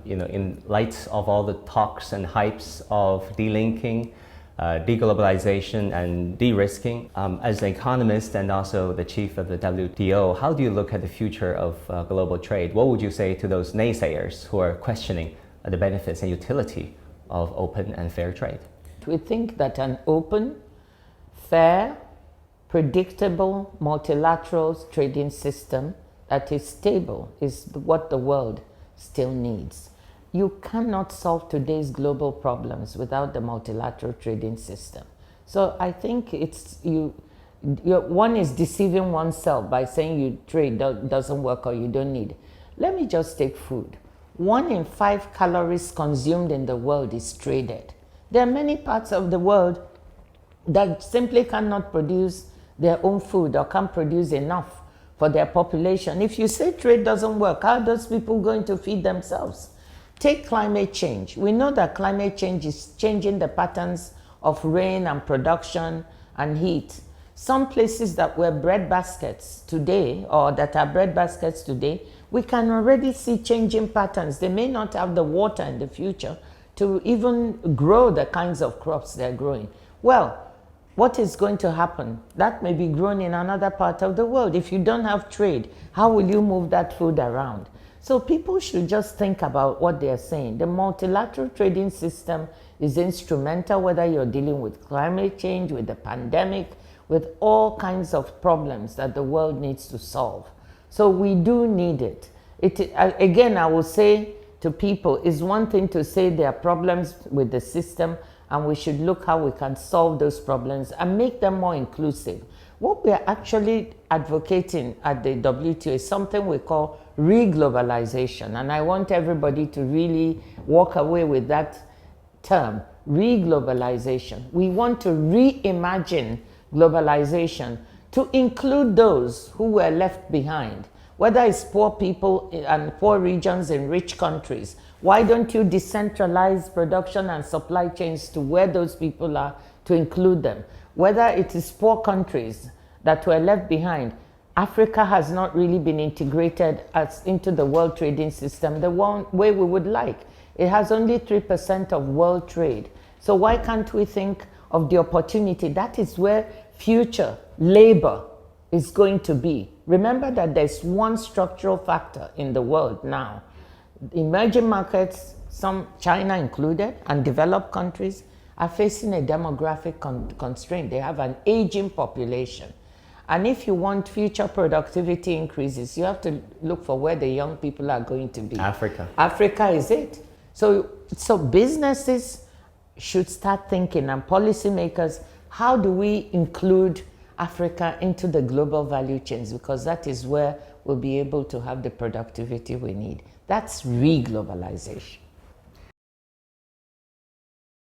in light of all the talks and hypes of delinking, de-globalization and de-risking, as an economist and also the chief of the WTO, how do you look at the future of global trade? What would you say to those naysayers who are questioning the benefits and utility of open and fair trade? We think that an open, fair, predictable, multilateral trading system that is stable is what the world still needs. You cannot solve today's global problems without the multilateral trading system. So I think one is deceiving oneself by saying you trade doesn't work or you don't need it. Let me just take food. 1 in 5 calories consumed in the world is traded. There are many parts of the world that simply cannot produce their own food or can't produce enough for their population. If you say trade doesn't work, how are those people going to feed themselves? Take climate change. We know that climate change is changing the patterns of rain and production and heat. Some places that were breadbaskets today, or that are breadbaskets today, we can already see changing patterns. They may not have the water in the future to even grow the kinds of crops they're growing. Well, what is going to happen? That may be grown in another part of the world. If you don't have trade, how will you move that food around? So people should just think about what they're saying. The multilateral trading system is instrumental, whether you're dealing with climate change, with the pandemic, with all kinds of problems that the world needs to solve. So we do need it. Again, I will say to people, it's one thing to say there are problems with the system and we should look how we can solve those problems and make them more inclusive. What we are actually advocating at the WTO is something we call re-globalization, and I want everybody to really walk away with that term, re-globalization. We want to reimagine globalization to include those who were left behind, whether it's poor people and poor regions in rich countries. Why don't you decentralize production and supply chains to where those people are to include them? Whether it is poor countries that were left behind, Africa has not really been integrated into the world trading system the way we would like. It has only 3% of world trade. So why can't we think of the opportunity? That is where future labor is going to be. Remember that there's one structural factor in the world now. Emerging markets, some China included, and developed countries are facing a demographic constraint. They have an aging population. And if you want future productivity increases, you have to look for where the young people are going to be. Africa. Africa is it. So businesses should start thinking, and policymakers, how do we include Africa into the global value chains? Because that is where we'll be able to have the productivity we need. That's re-globalization.